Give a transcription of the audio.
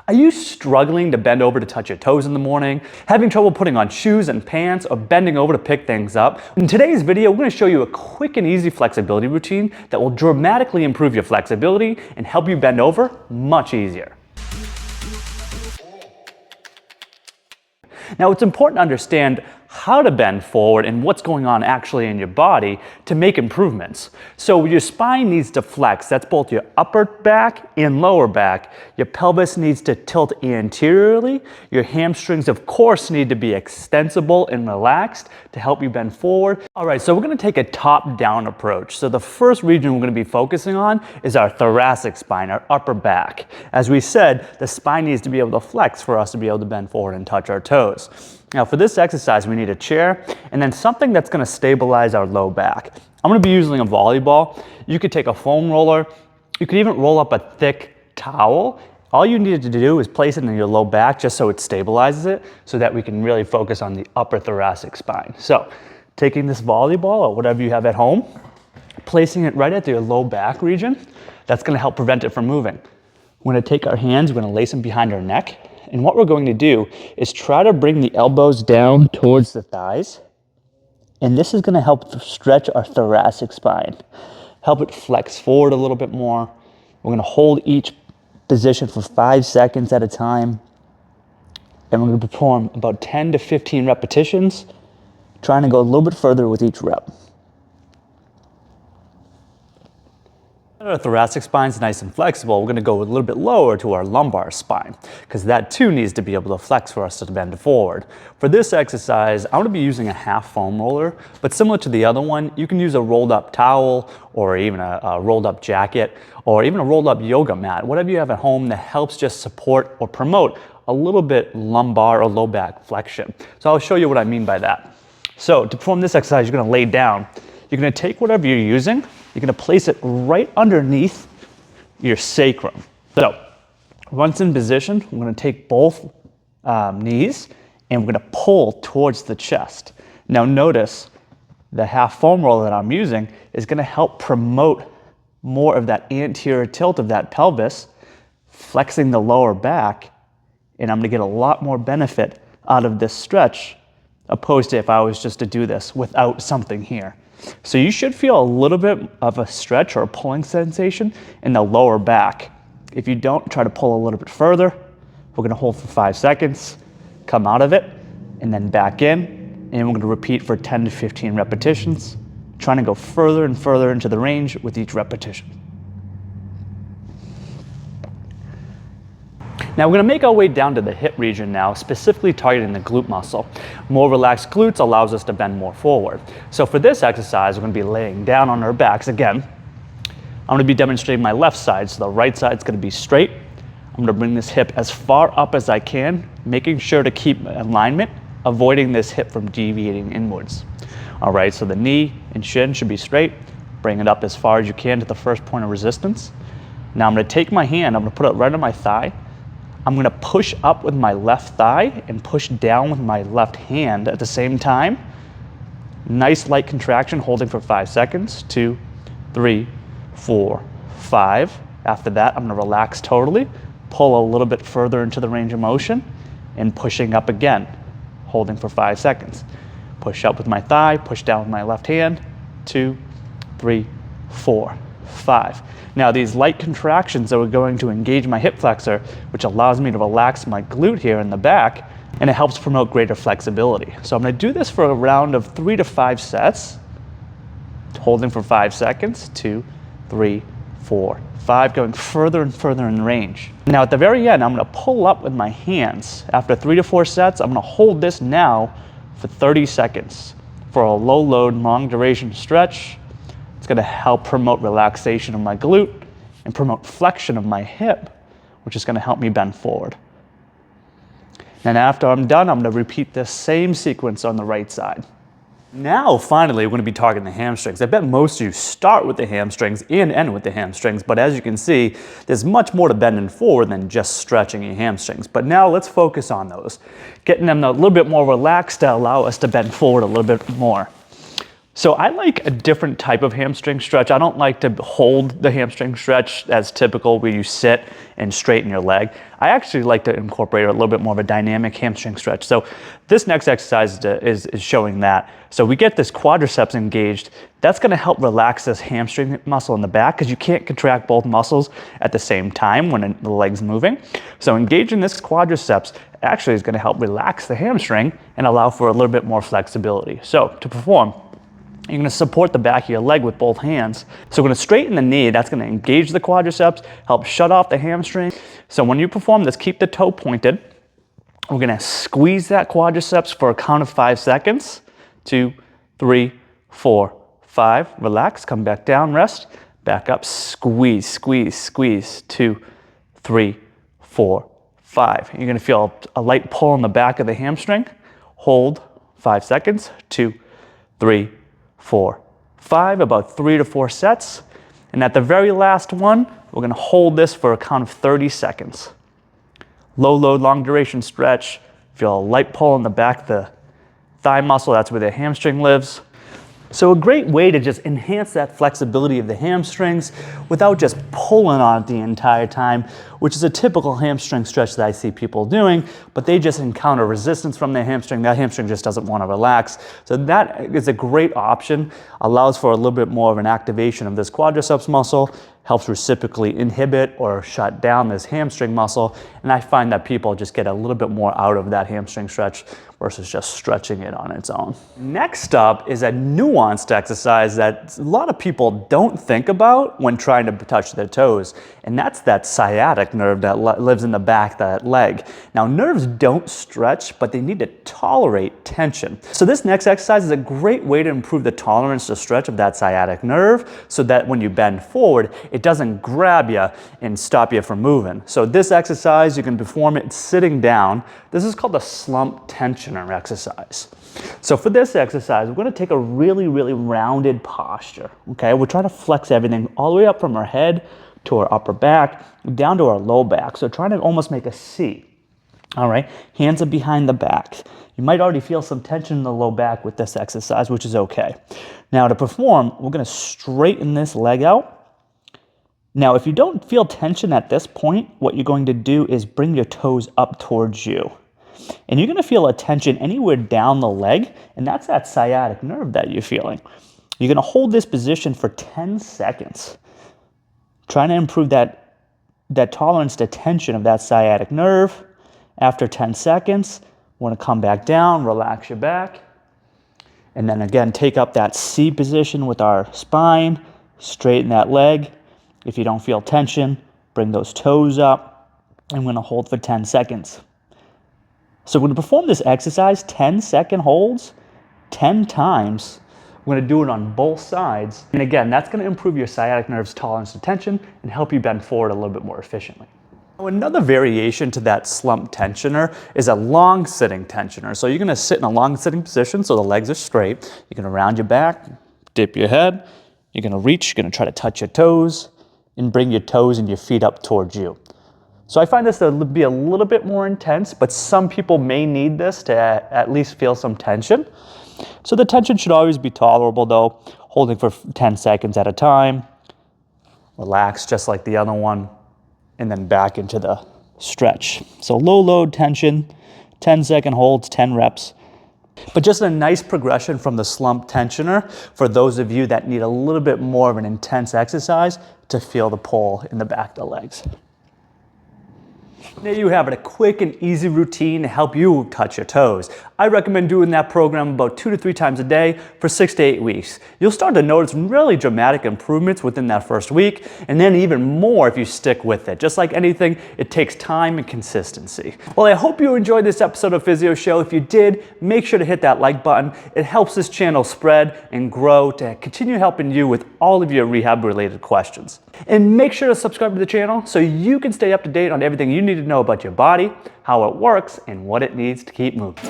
Are you struggling to bend over to touch your toes in the morning? Having trouble putting on shoes and pants or bending over to pick things up? In today's video, we're going to show you a quick and easy flexibility routine that will dramatically improve your flexibility and help you bend over much easier. Now, it's important to understand how to bend forward and what's going on actually in your body to make improvements. So your spine needs to flex. That's both your upper back and lower back. Your pelvis needs to tilt anteriorly. Your hamstrings, of course, need to be extensible and relaxed to help you bend forward. All right, so we're going to take a top-down approach. So the first region we're going to be focusing on is our thoracic spine, our upper back. As we said, the spine needs to be able to flex for us to be able to bend forward and touch our toes. Now for this exercise, we need a chair and then something that's going to stabilize our low back. I'm going to be using a volleyball. You could take a foam roller. You could even roll up a thick towel. All you need to do is place it in your low back just so it stabilizes it so that we can really focus on the upper thoracic spine. So taking this volleyball or whatever you have at home, placing it right at your low back region, that's going to help prevent it from moving. We're going to take our hands, we're going to lace them behind our neck. And what we're going to do is try to bring the elbows down towards the thighs. And this is going to help stretch our thoracic spine, help it flex forward a little bit more. We're going to hold each position for 5 seconds at a time. And we're going to perform about 10 to 15 repetitions, trying to go a little bit further with each rep. Our thoracic spine is nice and flexible. We're going to go a little bit lower to our lumbar spine because that too needs to be able to flex for us to bend forward. For this exercise, I'm going to be using a half foam roller, but similar to the other one, you can use a rolled up towel or even a rolled up jacket or even a rolled up yoga mat, whatever you have at home that helps just support or promote a little bit lumbar or low back flexion. So I'll show you what I mean by that. So to perform this exercise, you're going to lay down. You're going to take whatever you're using. You're going to place it right underneath your sacrum. So once in position, we're going to take both knees and we're going to pull towards the chest. Now notice the half foam roller that I'm using is going to help promote more of that anterior tilt of that pelvis, flexing the lower back, and I'm going to get a lot more benefit out of this stretch opposed to if I was just to do this without something here. So you should feel a little bit of a stretch or a pulling sensation in the lower back. If you don't, try to pull a little bit further. We're going to hold for 5 seconds, come out of it, and then back in. And we're going to repeat for 10 to 15 repetitions, trying to go further and further into the range with each repetition. Now we're going to make our way down to the hip region now, specifically targeting the glute muscle. More relaxed glutes allows us to bend more forward. So for this exercise, we're going to be laying down on our backs again. I'm going to be demonstrating my left side, so the right side's going to be straight. I'm going to bring this hip as far up as I can, making sure to keep alignment, avoiding this hip from deviating inwards. All right, so the knee and shin should be straight. Bring it up as far as you can to the first point of resistance. Now I'm going to take my hand, I'm going to put it right on my thigh. I'm going to push up with my left thigh and push down with my left hand at the same time. Nice light contraction, holding for 5 seconds. 2, 3, 4, 5. After that, I'm going to relax totally, pull a little bit further into the range of motion, and pushing up again, holding for 5 seconds. Push up with my thigh, push down with my left hand. 2, 3, 4, 5. Now these light contractions are going to engage my hip flexor, which allows me to relax my glute here in the back, and it helps promote greater flexibility. So I'm going to do this for a round of 3 to 5 sets, holding for 5 seconds. 2, 3, 4, 5, going further and further in range. Now at the very end, I'm going to pull up with my hands. After 3 to 4 sets, I'm going to hold this now for 30 seconds for a low load, long duration stretch. It's going to help promote relaxation of my glute and promote flexion of my hip, which is going to help me bend forward. And after I'm done, I'm going to repeat this same sequence on the right side. Now, finally, we're going to be targeting the hamstrings. I bet most of you start with the hamstrings and end with the hamstrings, but as you can see, there's much more to bending forward than just stretching your hamstrings. But now let's focus on those, getting them a little bit more relaxed to allow us to bend forward a little bit more. So I like a different type of hamstring stretch. I don't like to hold the hamstring stretch as typical where you sit and straighten your leg. I actually like to incorporate a little bit more of a dynamic hamstring stretch. So this next exercise is showing that. So we get this quadriceps engaged. That's gonna help relax this hamstring muscle in the back because you can't contract both muscles at the same time when the leg's moving. So engaging this quadriceps actually is gonna help relax the hamstring and allow for a little bit more flexibility. So to perform, you're gonna support the back of your leg with both hands. So we're gonna straighten the knee, that's gonna engage the quadriceps, help shut off the hamstring. So when you perform this, keep the toe pointed. We're gonna squeeze that quadriceps for a count of 5 seconds. 2, 3, 4, 5. Relax, come back down, rest. Back up, squeeze, squeeze, squeeze. 2, 3, 4, 5. You're gonna feel a light pull on the back of the hamstring. Hold 5 seconds. 2, 3, 4, 5, about 3 to 4 sets. And at the very last one, we're gonna hold this for a count of 30 seconds. Low load, long duration stretch. Feel a light pull in the back of the thigh muscle, that's where the hamstring lives. So a great way to just enhance that flexibility of the hamstrings without just pulling on it the entire time, which is a typical hamstring stretch that I see people doing, but they just encounter resistance from their hamstring. That hamstring just doesn't want to relax. So that is a great option, allows for a little bit more of an activation of this quadriceps muscle, helps reciprocally inhibit or shut down this hamstring muscle. And I find that people just get a little bit more out of that hamstring stretch versus just stretching it on its own. Next up is a nuanced exercise that a lot of people don't think about when trying to touch their toes. And that's that sciatic nerve that lives in the back of that leg. Now nerves don't stretch, but they need to tolerate tension. So this next exercise is a great way to improve the tolerance to stretch of that sciatic nerve so that when you bend forward, it doesn't grab you and stop you from moving. So this exercise, you can perform it sitting down. This is called the Slump Tensioner exercise. So for this exercise, we're gonna take a really, really rounded posture, okay? We're trying to flex everything all the way up from our head to our upper back, down to our low back. So trying to almost make a C, all right? Hands are behind the back. You might already feel some tension in the low back with this exercise, which is okay. Now to perform, we're gonna straighten this leg out. Now, if you don't feel tension at this point, what you're going to do is bring your toes up towards you. And you're gonna feel a tension anywhere down the leg, and that's that sciatic nerve that you're feeling. You're gonna hold this position for 10 seconds, trying to improve that tolerance to tension of that sciatic nerve. After 10 seconds, we're gonna come back down, relax your back, and then again, take up that C position with our spine, straighten that leg. If you don't feel tension, bring those toes up. I'm gonna hold for 10 seconds. So we're gonna perform this exercise, 10-second holds, 10 times. We're gonna do it on both sides. And again, that's gonna improve your sciatic nerve's tolerance to tension and help you bend forward a little bit more efficiently. Another variation to that slump tensioner is a long sitting tensioner. So you're gonna sit in a long sitting position so the legs are straight. You're gonna round your back, dip your head. You're gonna reach, you're gonna try to touch your toes and bring your toes and your feet up towards you. So I find this to be a little bit more intense, but some people may need this to at least feel some tension. So the tension should always be tolerable though, holding for 10 seconds at a time. Relax just like the other one, and then back into the stretch. So low load tension, 10-second holds, 10 reps. But just a nice progression from the slump tensioner for those of you that need a little bit more of an intense exercise to feel the pull in the back of the legs. There you have it, a quick and easy routine to help you touch your toes. I recommend doing that program about 2 to 3 times a day for 6 to 8 weeks. You'll start to notice really dramatic improvements within that first week, and then even more if you stick with it. Just like anything, it takes time and consistency. Well, I hope you enjoyed this episode of Physio Show. If you did, make sure to hit that like button. It helps this channel spread and grow to continue helping you with all of your rehab-related questions. And make sure to subscribe to the channel so you can stay up to date on everything you need to know about your body, how it works, and what it needs to keep moving.